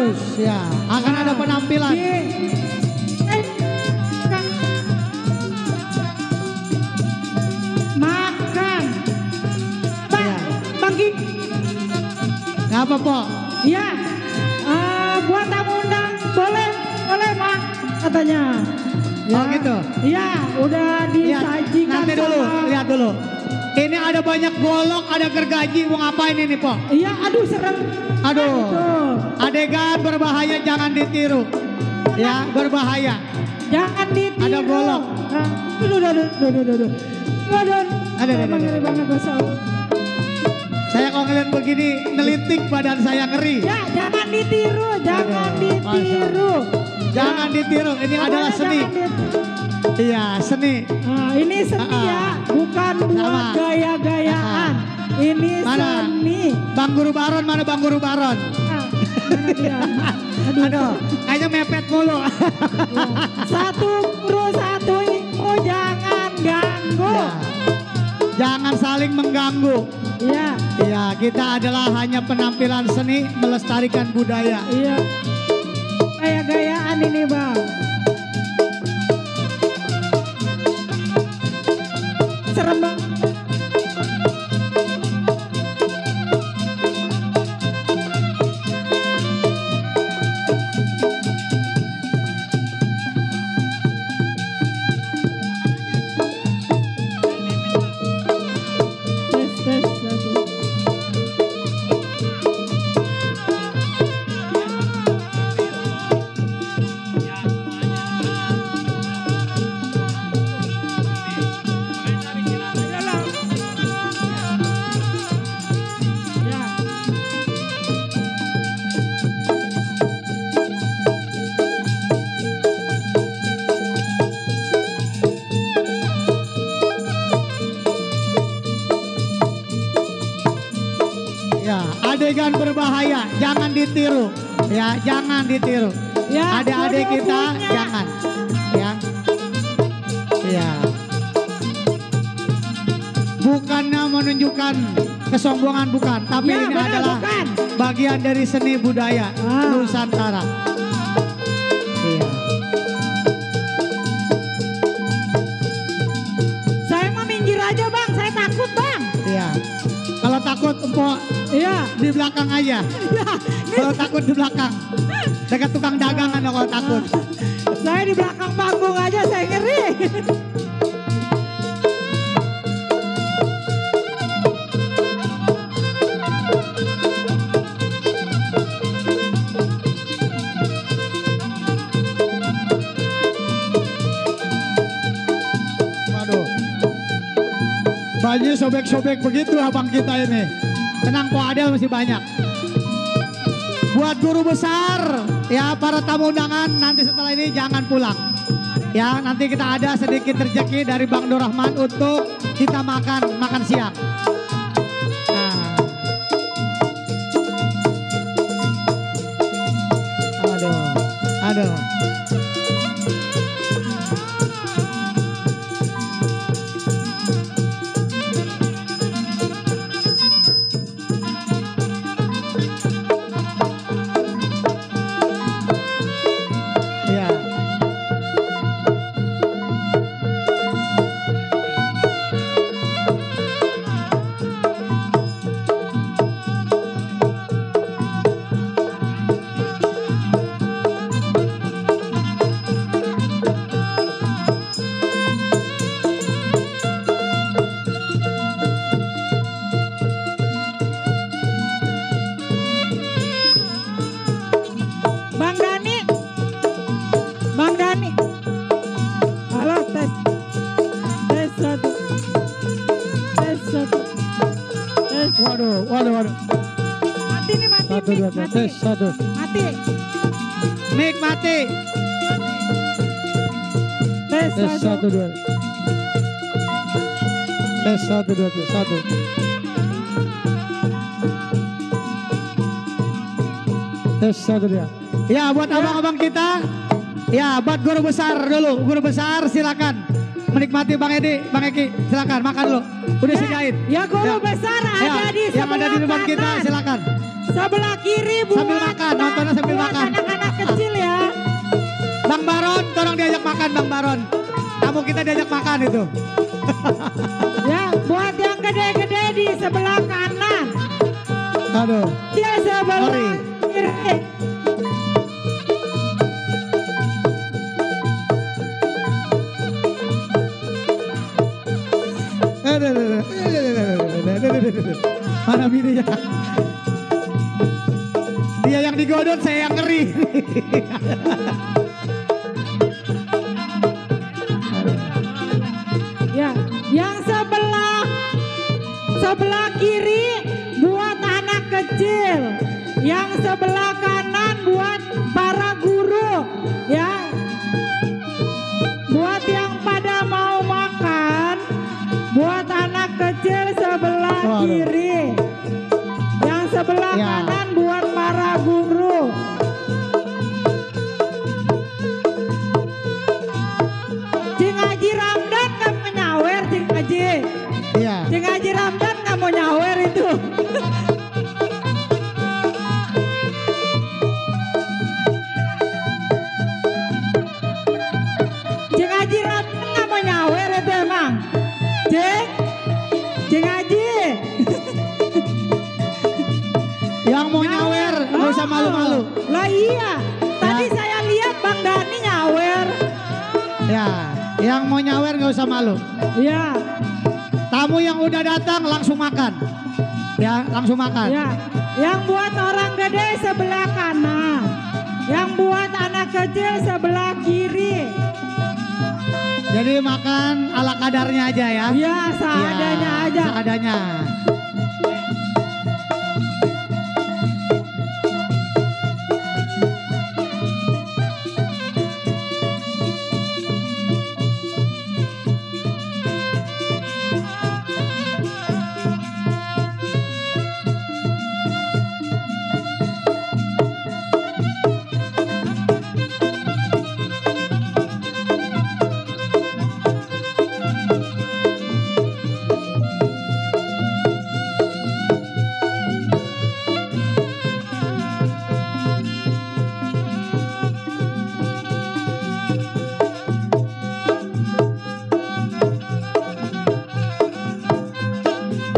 harus ya. Akan ada penampilan. Makan. Bang King. Gak apa po. Iya. Buat tamu undang boleh Mak katanya. Ya. Oh gitu. Iya, udah disajikan. Nanti dulu, lihat dulu. Ini ada banyak golok, ada gergaji, mau ngapain ini po? Iya, aduh serem. Aduh, Aduh. adegan berbahaya jangan ditiru. Ya, berbahaya. Jangan ditiru. Ada golok. Aduh. Ada. Ngeri banget Mas. Saya kalau ngeliat begini, nelitik badan saya ngeri. Ya, jangan ditiru, jangan Aduh, ditiru. Jangan ditiru, ini adalah seni. Iya, seni. Nah, ini seni ya, bukan buat gaya-gayaan. Ini Mana? seni. Bang Guru Baron, mana Bang Guru Baron? Mana dia? Aduh, kayaknya mepet mulu. Satu pro satu info, jangan ganggu. Ya. Jangan saling mengganggu. Iya. Iya, kita adalah hanya penampilan seni melestarikan budaya. Iya. Gaya-gayaan ini Bang. Serem Bang. Adegan berbahaya, jangan ditiru. Ya, jangan ditiru. Ya, adik-adik kita punya. jangan. Ya. Ya. Bukannya menunjukkan kesombongan bukan, tapi Ya, ini benar, adalah bukan. bagian dari seni budaya Nusantara. Iya. Saya mau minggir aja Bang, saya takut Bang. Iya. Kalau takut empok Iya. di belakang aja. Kalau takut di belakang. Dekat tukang dagangan kalau takut. Saya di belakang panggung aja saya ngeri. Waduh. Bajunya sobek-sobek begitu abang kita ini. Tenang Po Adel masih banyak. Buat guru besar, ya para tamu undangan nanti setelah ini jangan pulang. Ya nanti kita ada sedikit rezeki dari Bang Dorahman untuk kita makan siang. Nah. Aduh. Waduh. Mati nih, mati. Satu, dua, mati. tes, satu. Mati. Mik mati. Tes, Tes, satu, dua. Tes, satu, dua, tes, satu. Tes, satu, dua. Ya, buat abang-abang kita. Ya, buat guru besar dulu. Guru besar silakan. Menikmati Bang Edi, Bang Eki, silakan makan dulu. Udah sediain. Ya guru besar ada di yang ada di sebelah depan kita kanan. silakan. sebelah kiri buat Sambil makan, nontonnya sambil buat makan. anak-anak kecil ya. Bang Baron, tolong diajak makan Bang Baron. Tamu kita diajak makan itu. Ya, buat yang gede-gede di sebelah kanan. Aduh. Dia sebelah Sorry. kiri. Mana bininya? Dia yang digodot, saya yang ngeri. Ya, yang sebelah kiri buat anak kecil, yang sebelah kanan buat para guru, ya. Buat yang pada mau makan, buat anak kecil sebelah Waduh. kiri, yang sebelah Ya. kanan buat para guru. Cing Haji Ramdan kan menyawer, Cing Haji. Iya. Cing Haji Ramdan nggak mau nyawer itu. Cing Haji Ramdan nggak mau nyawer itu emang. Cing Haji. Yang mau nyawer, nggak usah malu-malu. Lah iya, tadi saya lihat Bang Dani nyawer. Ya, yang mau nyawer nggak usah malu. Ya, Tamu yang udah datang langsung makan. Ya, langsung makan. ya. Yang buat orang gede sebelah kanan. Yang buat anak kecil sebelah kiri. Jadi makan ala kadarnya aja ya. Ya, seadanya Ya, aja. Seadanya.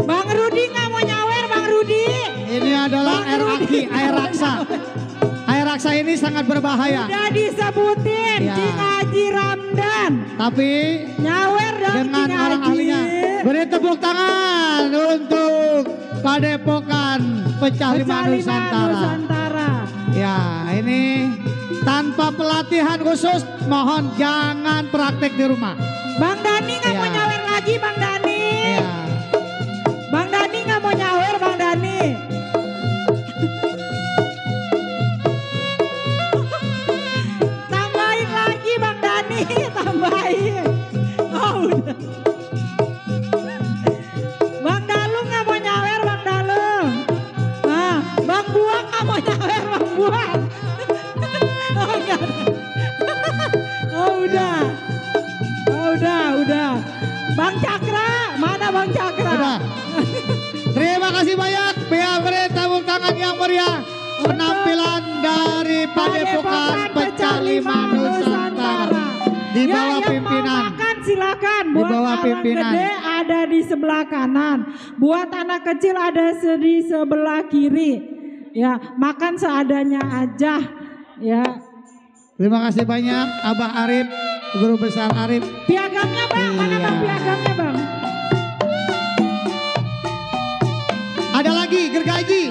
Bang Rudi nggak mau nyawer, Bang Rudi. Ini adalah Bang air Rudi. aki, air raksa. Air raksa ini sangat berbahaya. Udah disebutin, Ya. Cing Haji Ramdan. Tapi Nyawer dong dengan Cing orang Haji. ahlinya. Beri tepuk tangan untuk Padepokan Pecah Lima Pecah Lima Nusantara. Nusantara. Ya, ini tanpa pelatihan khusus, mohon jangan praktek di rumah. Bang Dani nggak mau Ya. nyawer lagi, Bang Dani. Ya. Bang Dani nggak mau nyawer, Bang Dani. Tambahin lagi, Bang Dani, tambahin. Oh, udah. Bang Dalung nggak mau nyawer, Bang Dalung. Nah, Bang Buang nggak mau nyawer, Bang Buang. Oh, enggak. Oh, udah. Oh, udah. Bang Cakra, mana Bang Cakra? Udah. Terima kasih banyak. Biar beri tepuk tangan yang meriah. Penampilan dari Padepokan Pecah Lima Nusantara. Di bawah yang pimpinan. mau makan silakan. Di Buat bawah orang pimpinan. gede ada di sebelah kanan. Buat anak kecil ada di sebelah kiri. Ya, makan seadanya aja. Ya, Terima kasih banyak Abah Arif, Guru Besar Arif. piagamnya Bang, mana Iya. Bang piagamnya Bang? Ada lagi gergaji.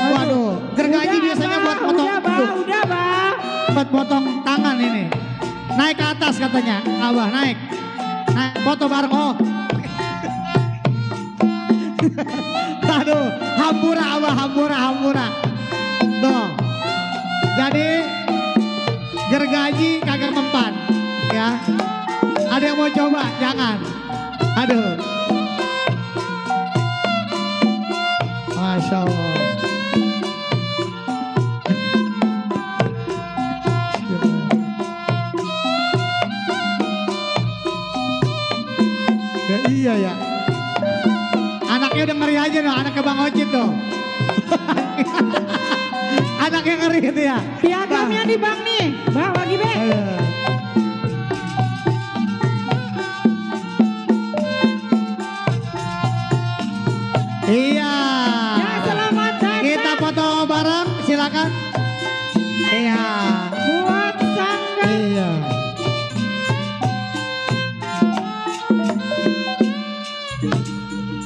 Waduh, gergaji Udah, biasanya Bang, buat potong. Udah Bang, Tuh, udah Bang. buat potong tangan ini. Naik ke atas katanya. Abah naik. Naik foto bareng. Oh. Aduh, hambura Abah, hambura. Tuh. Jadi gergaji kagak mempan, ya. Ada yang mau coba? Jangan. Aduh. Masya Allah. Ya, iya ya. Anaknya udah ngeri aja nih, anaknya Bang Ocit tuh. Anaknya ngeri gitu ya. Piagamnya di Bang nih. Bang bagi Be. Iya. Ya selamat datang. Kita foto bareng, silakan. Iya. Buat Sangga. Iya.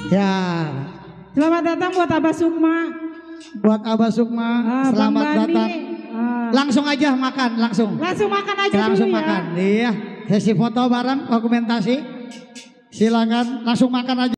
Ya. Selamat datang buat Abah Sukma. Buat Abah Sukma, Bang selamat Bani. datang. Langsung aja makan, langsung. Langsung makan aja Langsung dulu makan. ya. Iya. Sesi foto bareng, dokumentasi. Silakan langsung makan aja.